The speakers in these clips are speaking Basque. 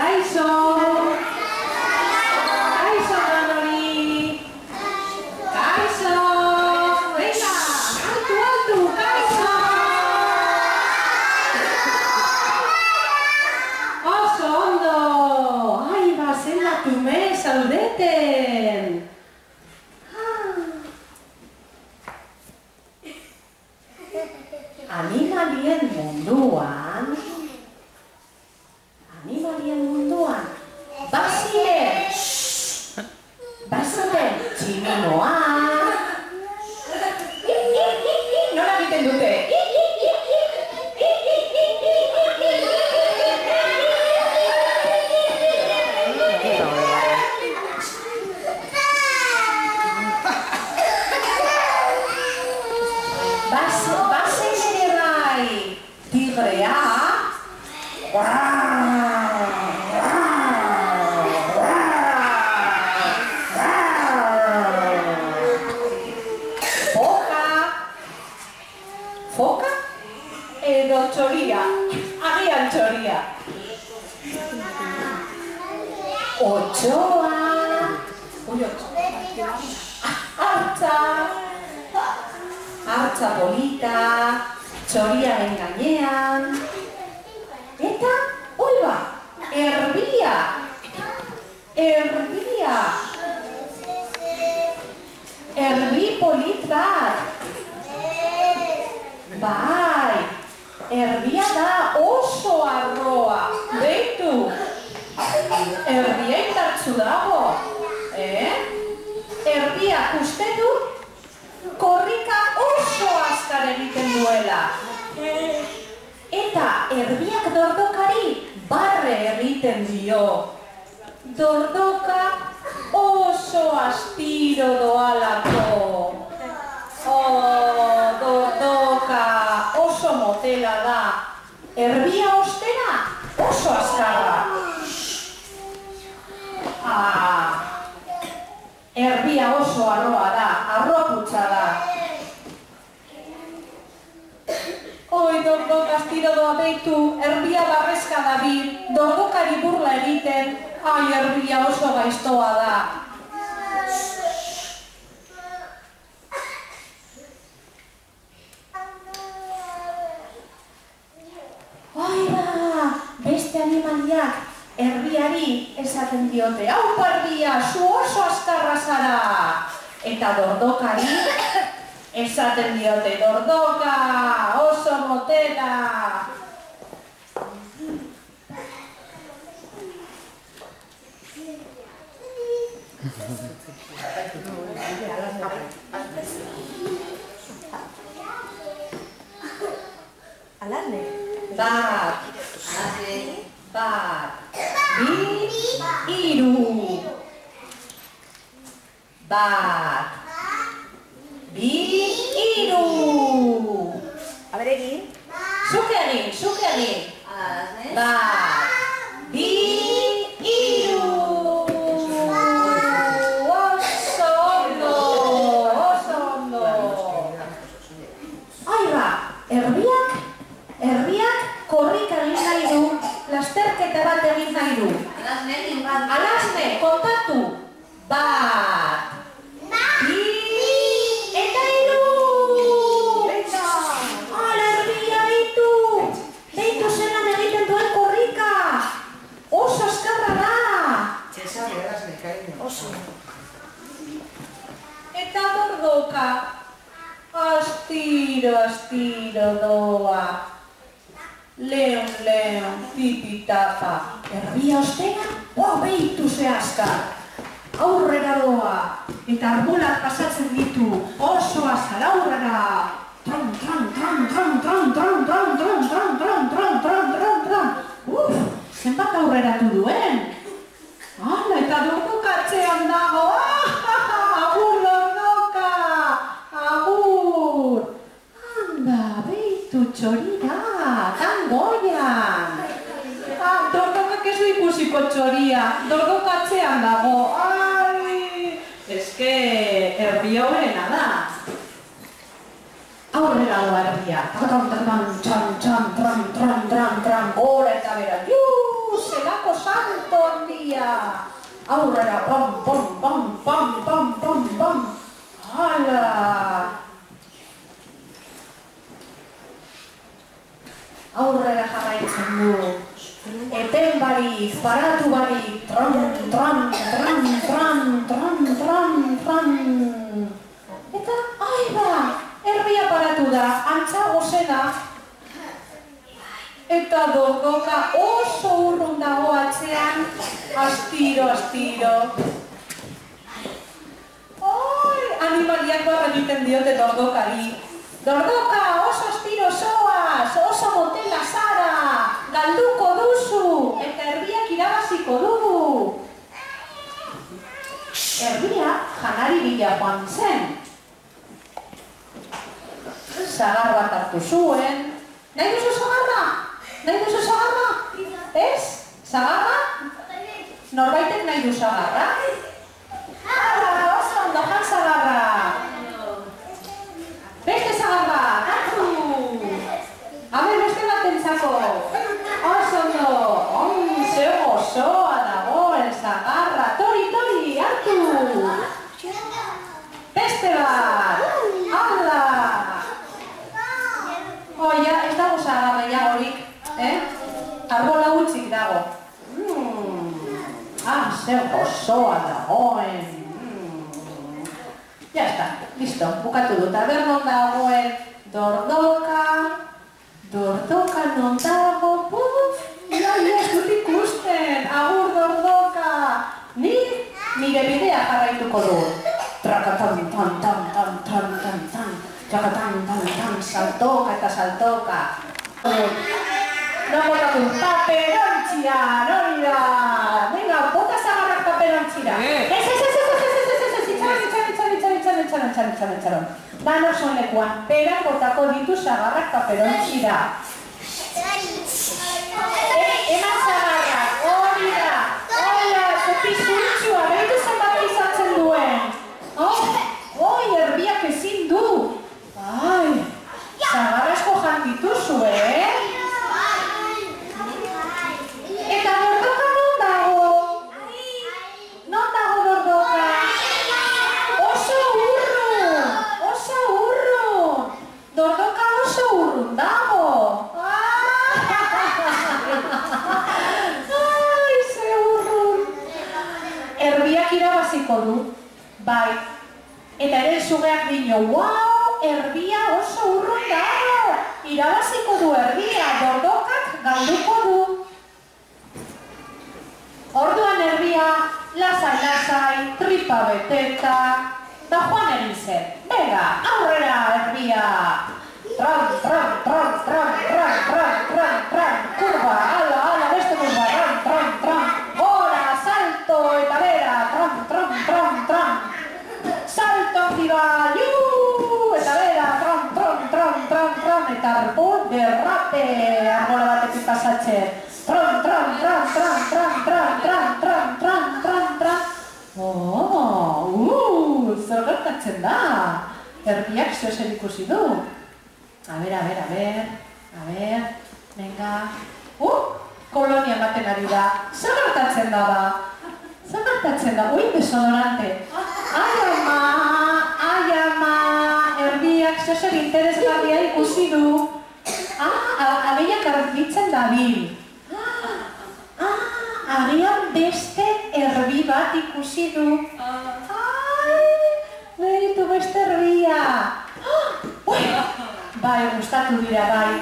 Kaixo! Kaixo danori! Kaixo! Venga, altu, altu, kaixo! Oso ondo! Ai, zelatu me zaudeten! Animalien munduan, bazile tximinoa, nola egiten dute? Bazen ere bai, tigrea, foka edo txoria, agian txoria. Otsoa, hartza polita, txoriaren gainean, eta, oiba, erbia, erbi polit bat. Bai, erbia da oso arroa, beitu. Erbia indartzu dago, Erbiak uste du korrika oso azkar egiten duela. Eta erbiak dordokari barre egiten dio. Dordoka oso astiro doalako. Dordoka oso motela da. Erbia ostera oso azkarra. Erbia oso arroa da, arroputza da. Oi, dordoka astiro doa beitu, erbia barrezka dabil, dordokari burla egiten, ai, erbia oso gaiztoa da. Beste animaliak erbiari esaten diote, hau erbia, zu oso azkarra zara. Eta dordokari esaten diote, dordoka, oso motela. Alarne. Bat, bi, hiru. Bat, bi, hiru. Aber egin. Zuk egin. Bat, bi, hiru. Oso ondo. Aiba, erbiak korrika egin nahi du. Lasterketa bat egin nahi du. Alasne, kontatu. Bat, bi, eta hiru. Ala, erbia beitu. Beitu zelan egiten duen korrika. Oso azkarra da. Oso. Eta dordoka. Astiro doa. Leon, pipi-tapa. Erbia ostera, beitu ze azkar. Aurrera doa. Eta arbulak pasatzen ditu. Oso azkar, aurrera. Tron. Zenbat aurreratu duen. Hala, eta dordoka atzean dago. Agur, dordoka. Agur. Anda, beitu txorira. Goian! Dordokak ez du ikusiko txoria, dordoka atzean dago. Ai! Eske, erbi horrena da. Aurrera doa erbia. Tran, gora eta bera. Zelako salto! Aurrera, pom, pom, pom, pom, pom, pom, pom. Hala! Aurrera jarraitzen du. Eten barik, paratu barik, tran, tran, tran, tran, tran, tran, tran. Eta, aiba, erbia paratu da, antza gozena. Eta dordoka oso urrun dago atzean, astiro, astiro. Oi, animaliak barra egiten diote dordokari. Dordoka, oso astiro zoaz, oso motela zara, galduko duzu, eta erbiak irabaziko dugu. Erbia janari bila joan zen. Sagar bat hartu zuen. Nahi duzu sagarra? Nahi duzu sagarra? Ez? Sagarra? Norbaitek nahi du sagarra? Oso ondo, jan sagarra. Beste zagarra, hartu! Habe, beste bat entzako. Oso ondo, ze gozoa dagoen zagarra. Tori, tori, hartu! Beste bat! Hala! Oia, ez dago zagarra ja horik, arbola gutxik dago. Ze gozoa dagoen. Ya está, listo, bukatu dut. Aber non dagoen dordoka, dordoka non dago, puf, ez dut ikusten, agur dordoka. Nire bidea jarraituko du. Trakatan, tan, tan, tan, tan, tan, tan, trakatan, tan, tan, saltoka eta saltoka. No botatu, paperontxia, hori da. Venga, bota zagarrak paperontxira. Itxaron. Dano son lekuan, perak botako ditu zagarrak paperontxira. Eman zagarrak, hori da. Ze pizurtxua, behitu zenbat izatzen duen. Oi, erbiak ezin du. Zagarra esko jan dituzu, Eta dordoka non dago? Non dago dordoka? Oso urrun! Dordoka oso urrun dago! Ai, ze urrun! Erbiak irabaziko du, bai. Eta ere sugeak dino, wow, erbia oso urrun dago! Irabaziko du erbia, dordokak galduko du. Orduan erbia, lasai-lasai, tripa beteta, da joan egin zen. Bega, aurrera erbia! Tran, tran, tran, tran, tran, tran, tran, tran, kurba, ala, beste kurba, tran, gora, salto eta bera, tran, salto arriba, eta bera, tran, eta arbol derrape, arbola batetik pasatzen. Tran. Zer gertatzen da? Erbiak zeozer ikusi du. A ver, venga. Kolonia ematen ari da. Zer gertatzen da? Ui, desodorante. Ai ama, erbiak zeozer interesgarria ikusi du. Abeiak argitzen dabil. Agian beste erbi bat ikusi du. Behitu beste erbia. Bai, gustatu dira, bai.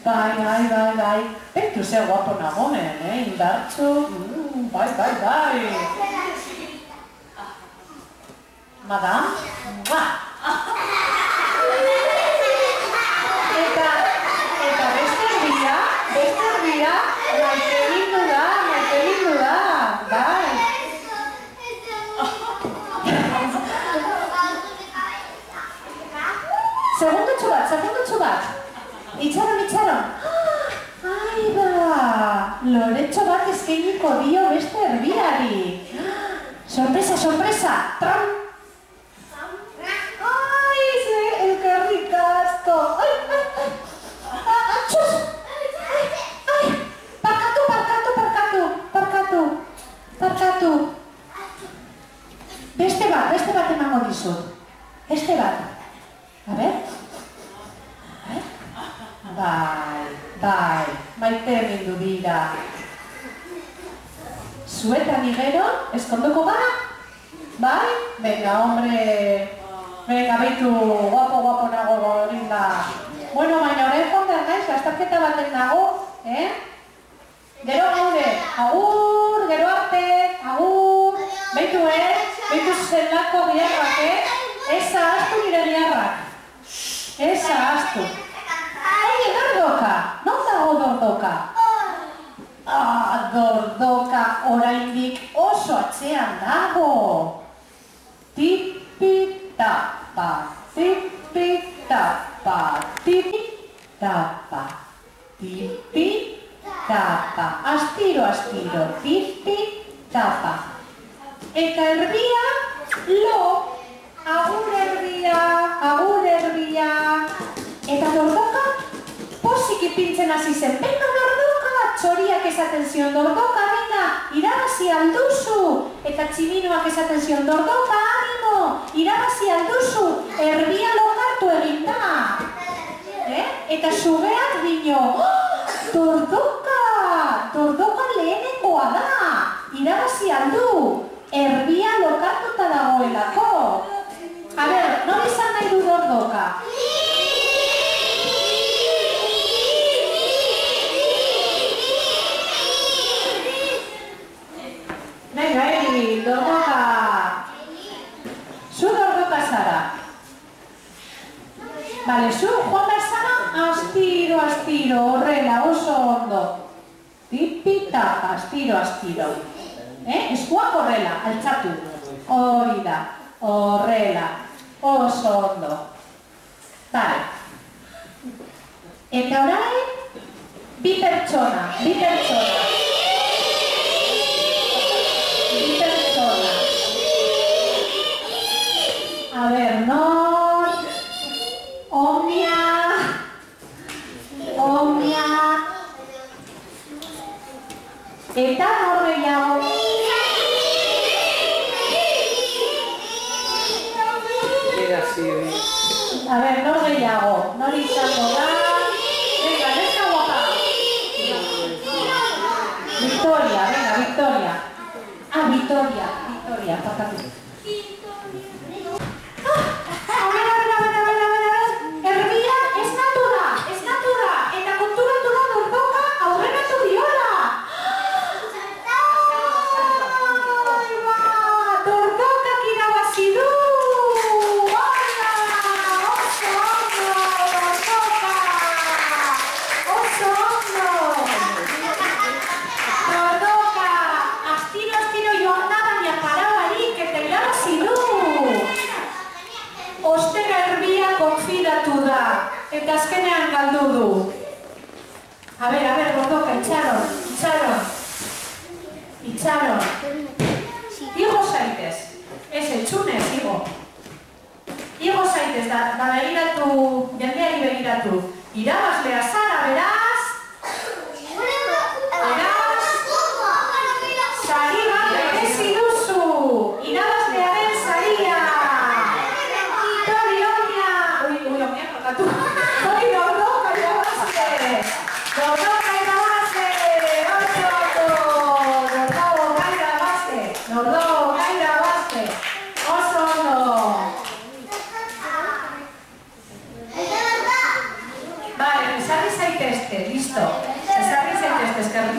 Bai. Behitu ze guapo nagoen, indartxu. Bai. Madam? Eta beste erbia, maite lindu da, bai. Segundotxo bat. Itxaron. Aiba, loretxo bat eskainiko dio beste erbiari. Sorpresa. Tran. Ai, ze, elkarrik asko. Atxuz. Ai, barkatu. Bai, maite mindu dira. Zuetan igero, eskonduko gara? Bai? Venga, hombre. Venga, beitu, guapo nago gorin da. Bueno, baina horren jonden naiz, lasterketa baten nago, Gero gaude, agur, gero arte, agur. Beitu, Beitu zelako biharrak, Ez ahaztu nire biharrak. Ez ahaztu. Oie, Dordoka, non dago Dordoka? Dordoka oraindik oso atzean dago. Tipi-tapa, tipi-tapa, tipi-tapa, tipi-tapa, astiro, tipi-tapa. Eta erbia, lo, agur erbia, eta Dordoka posik ipintzen hasi zen. Venga, Dordoka, txoriak esaten zion, Dordoka, venga, irabazi alduzu. Eta tximinoak esaten zion, Dordoka, animo, irabazi alduzu, erbia lokartu egin da. Eta sugeak dino, Dordoka lehenengoa da, irabazi aldu, erbia lokartuta dagoelako. A ber, nori izan nahi du Dordoka? Venga, Dordoka. Zu Dordoka zara. Bale, zu joan behar zara, astiro, horrela, oso ondo. Tipi-tapa, astiro. Eskuak horrela, altxatu. Hori da, horrela, oso ondo. Bale. Eta orain, bi pertsona. A ber, nor, omnia, eta nor gehiago. A ber, nor gehiago, nor izango da. Venga, neska guapa. Victoria, Victoria. Victoria, pakatu. Erbia esnatu da, eta konturatu da Dordoka aurreratu diola. Dordokak irabazi du. Oso ondo. Dordoka, astiro joan da, baina parabarik eta irabazi du. Ostera erbia konfidatu da, eta azkenean galdu du. A ber, Dordoka, itxaron. Igo zaitez. Ez, etxunez, igo. Igo zaitez, da begiratu, jendeari begiratu. Irabazlea zara, beraz. Sari bat berezi duzu. Irabazlearen saria. Dordoka irabaze! Oso ondo! Bale, esarri zaitezte, listo. Esarri zaitezte, eskerrik